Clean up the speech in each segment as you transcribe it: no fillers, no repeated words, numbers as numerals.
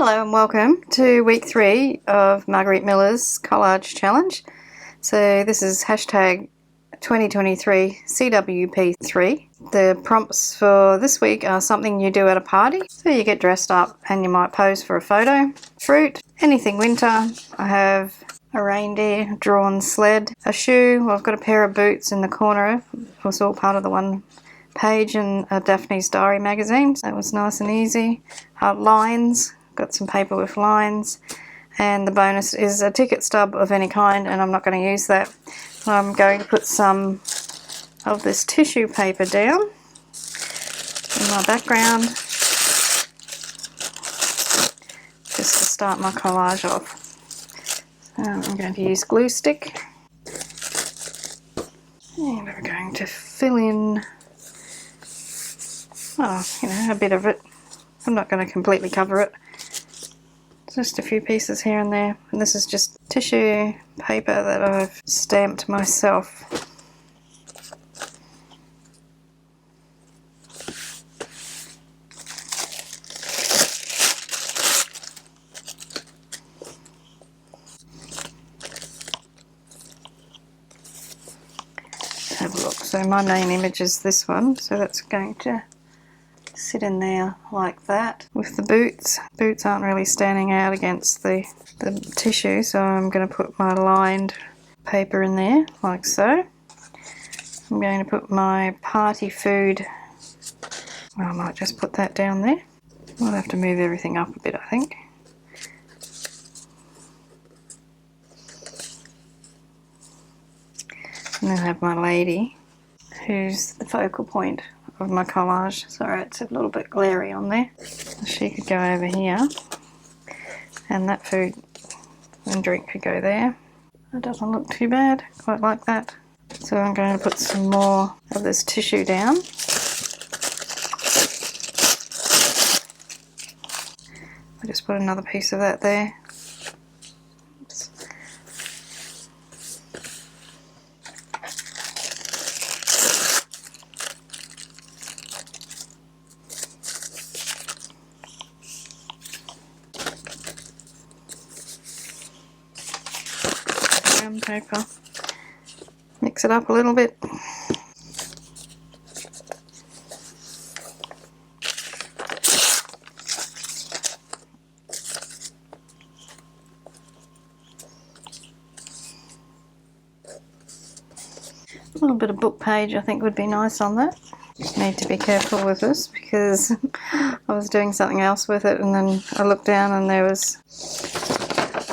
Hello and welcome to week 3 of Margarete Miller's Collage Challenge. So this is hashtag 2023 CWP3. The prompts for this week are something you do at a party. So you get dressed up and you might pose for a photo. Fruit, anything winter. I have a reindeer, drawn sled, a shoe. I've got a pair of boots in the corner. It was all part of the one page in a Daphne's Diary magazine. So that was nice and easy. Lines. Got some paper with lines, and the bonus is a ticket stub of any kind, and I'm not going to use that. I'm going to put some of this tissue paper down in my background just to start my collage off. I'm going to use glue stick, and we're going to fill in a bit of it. I'm not going to completely cover it. Just a few pieces here and there, and this is just tissue paper that I've stamped myself. Let's have a look. So my main image is this one, so that's going to sit in there like that. With the boots aren't really standing out against the tissue, so I'm going to put my lined paper in there like so. I'm going to put my party food, well, I might just put that down there. I'll have to move everything up a bit, I think. And then I have my lady, who's the focal point of my collage. Sorry, it's a little bit glary on there. She could go over here, and that food and drink could go there. That doesn't look too bad, quite like that. So I'm going to put some more of this tissue down. I just put another piece of that there. Oops. Paper. Mix it up a little bit. A little bit of book page I think would be nice on that. Just need to be careful with this because I was doing something else with it, and then I looked down and there was,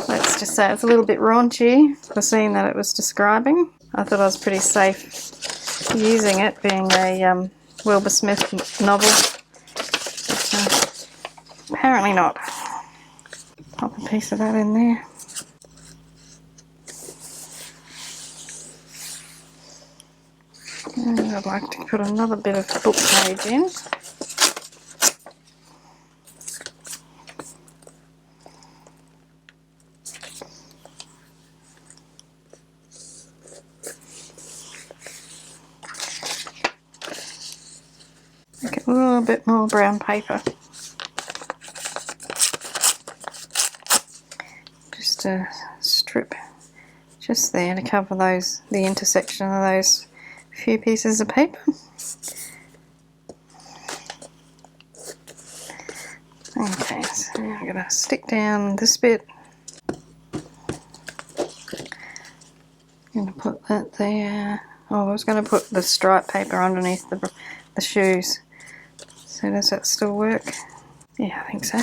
let's just say it's a little bit raunchy for seeing that it was describing. I thought I was pretty safe using it, being a Wilbur Smith novel. But, apparently not. Pop a piece of that in there. And I'd like to put another bit of book page in. Make a little bit more brown paper. Just a strip just there to cover the intersection of those few pieces of paper. Okay, so I'm going to stick down this bit. I'm going to put that there. Oh, I was going to put the stripe paper underneath the shoes. So does that still work? Yeah, I think so.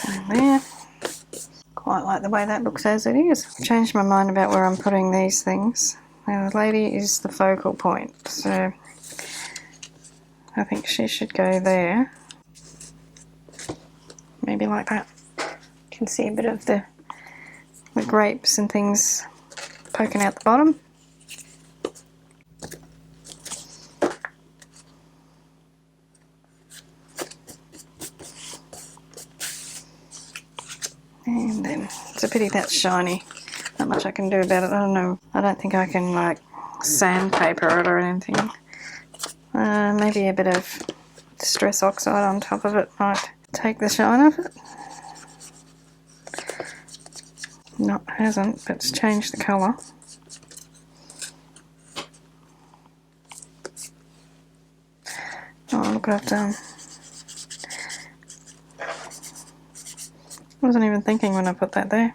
Down there. Quite like the way that looks as it is. I've changed my mind about where I'm putting these things. Now the lady is the focal point, so I think she should go there. Maybe like that. You can see a bit of the grapes and things poking out the bottom. And then it's a pity that's shiny. That much I can do about it. I don't know. I don't think I can like sandpaper it or anything. Maybe a bit of distress oxide on top of it might take the shine off it. No, it hasn't, but it's changed the colour. Oh, look what I've done. I wasn't even thinking when I put that there.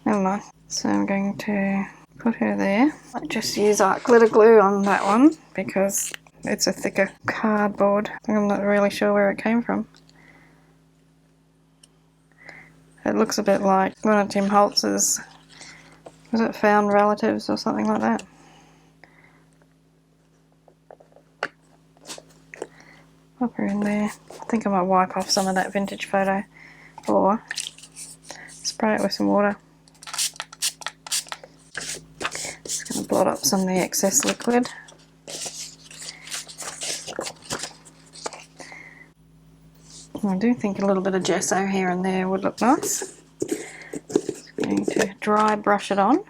Never mind. So I'm going to put her there. I just use art glitter glue on that one because it's a thicker cardboard. I'm not really sure where it came from. It looks a bit like one of Tim Holtz's, was it Found Relatives or something like that? Pop her in there. I think I might wipe off some of that vintage photo or spray it with some water. Just going to blot up some of the excess liquid. I do think a little bit of gesso here and there would look nice. Just going to dry brush it on.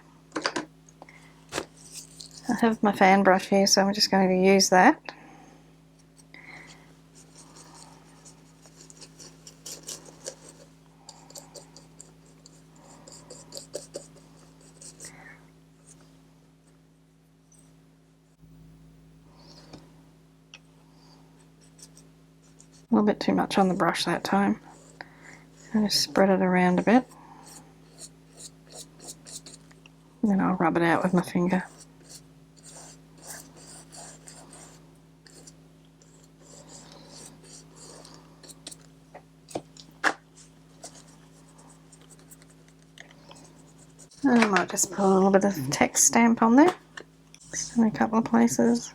I have my fan brush here, so I'm just going to use that. A little bit too much on the brush that time. I just spread it around a bit. And then I'll rub it out with my finger. And I might just put a little bit of text stamp on there. Just in a couple of places.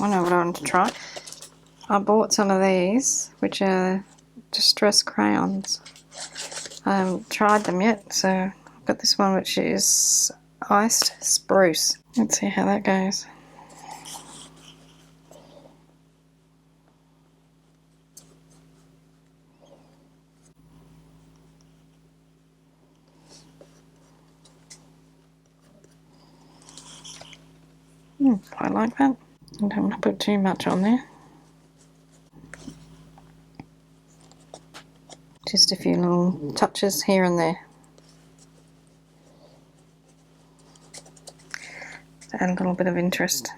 I know what I want to try. I bought some of these, which are distress crayons. I haven't tried them yet, so I've got this one which is iced spruce. Let's see how that goes. I like that. I don't want to put too much on there. Just a few little touches here and there. Add a little bit of interest.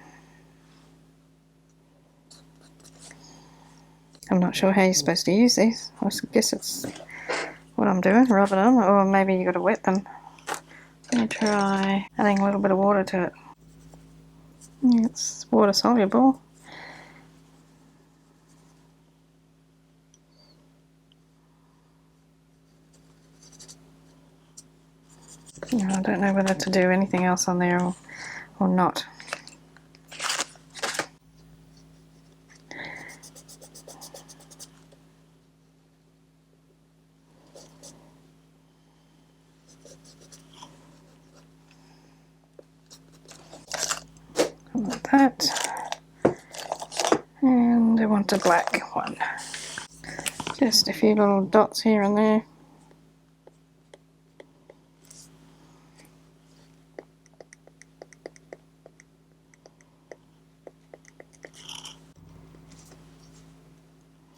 I'm not sure how you're supposed to use these. I guess it's what I'm doing, rub it on, or maybe you got to wet them. I'm going to try adding a little bit of water to it. It's water soluble. I don't know whether to do anything else on there or not. Like that. And I want a black one. Just a few little dots here and there.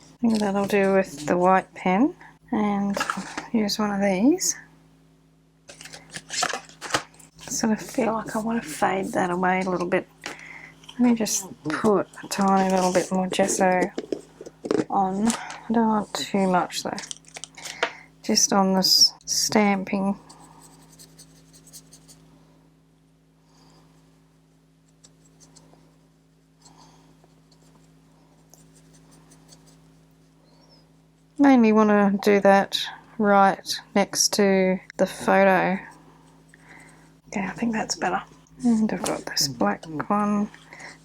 I think that'll do with the white pen, and I'll use one of these. I sort of feel like I want to fade that away a little bit. Let me just put a tiny little bit more gesso on. I don't want too much though. Just on this stamping. Mainly want to do that right next to the photo. Yeah, I think that's better. And I've got this black one.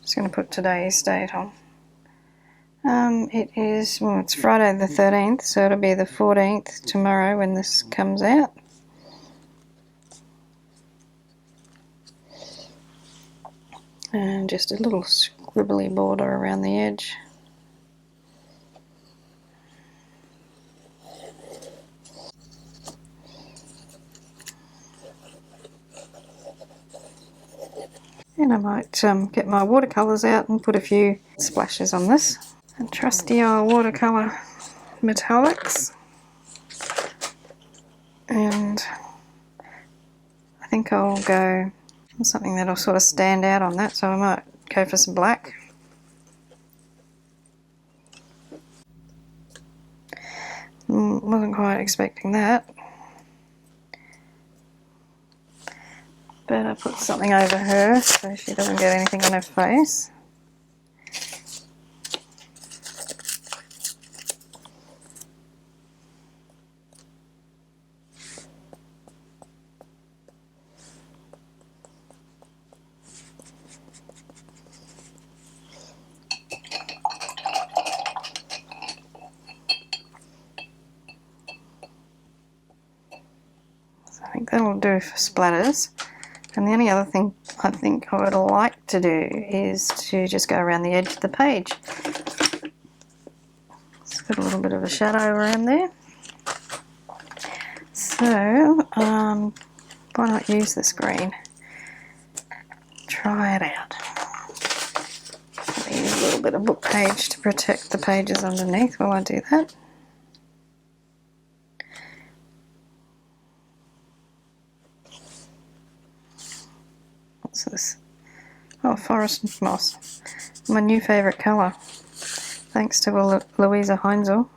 Just going to put today's date on. It is, well, it's Friday the 13th, so it'll be the 14th tomorrow when this comes out. and just a little scribbly border around the edge. And I might get my watercolours out and put a few splashes on this. And trusty old watercolour metallics. And I think I'll go with something that'll sort of stand out on that, so I might go for some black. Wasn't quite expecting that. Better put something over her so she doesn't get anything on her face. So I think that'll do for splatters. And the only other thing I think I would like to do is to just go around the edge of the page. Let's put a little bit of a shadow around there. So, why not use this green? Try it out. Use a little bit of book page to protect the pages underneath while I do that. What's this? Oh, forest moss. My new favourite colour. Thanks to Louisa Heinzel.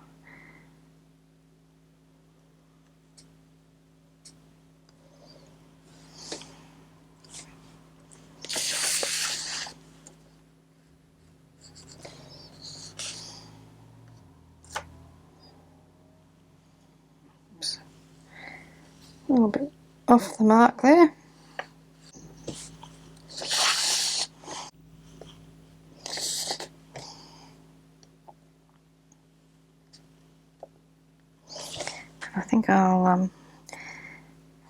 Oops. A little bit off the mark there. I think I'll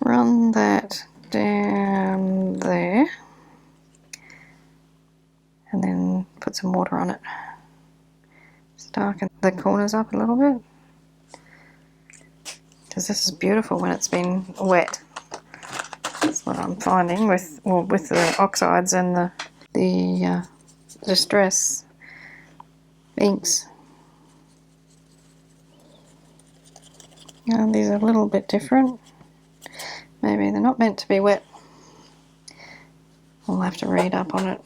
run that down there and then put some water on it. Just darken the corners up a little bit, because this is beautiful when it's been wet. That's what I'm finding with the oxides and the distress inks. These are a little bit different. Maybe they're not meant to be wet. I'll have to read up on it.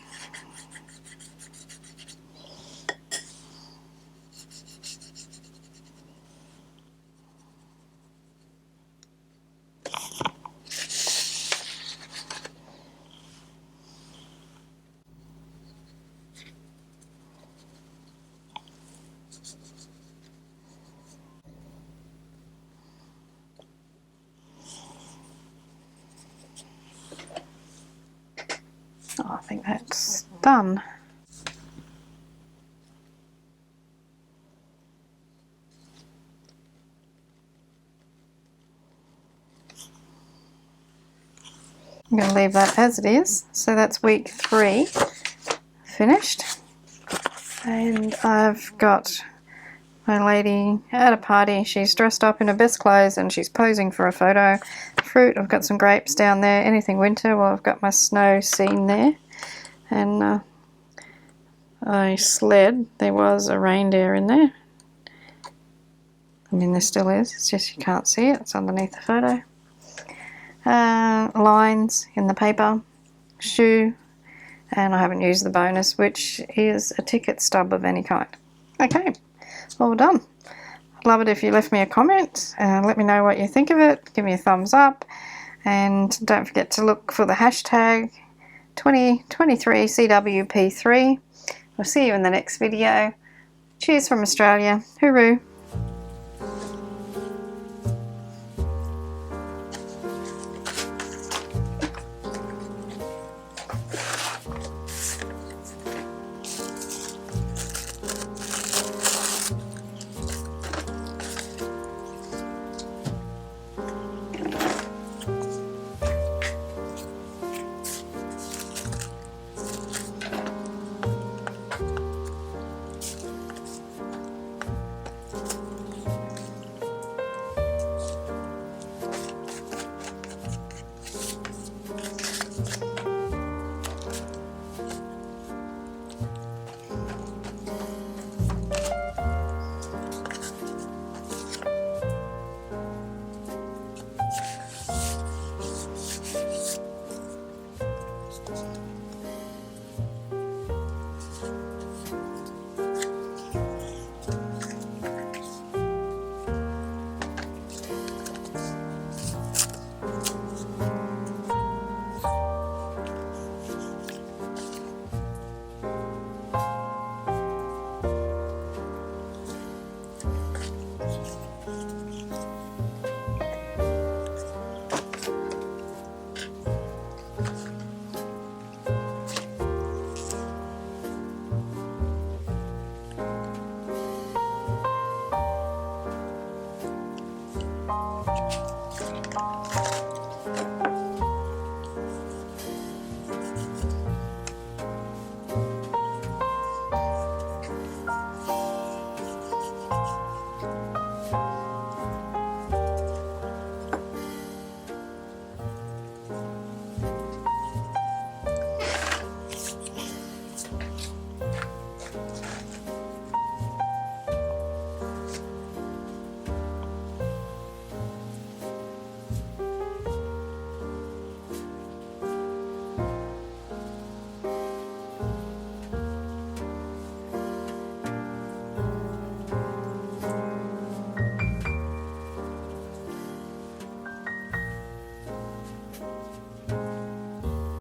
Oh, I think that's done. I'm going to leave that as it is. So that's week 3 finished. And I've got my lady at a party. She's dressed up in her best clothes and she's posing for a photo. Fruit, I've got some grapes down there. Anything winter, well, I've got my snow scene there. And a sled. There was a reindeer in there. I mean, there still is. It's just you can't see it. It's underneath the photo. Lines in the paper. Shoe. And I haven't used the bonus, which is a ticket stub of any kind. Okay, all done. I'd love it if you left me a comment and let me know what you think of it. Give me a thumbs up. And don't forget to look for the hashtag 2023 CWP3. We'll see you in the next video. Cheers from Australia. Hooroo.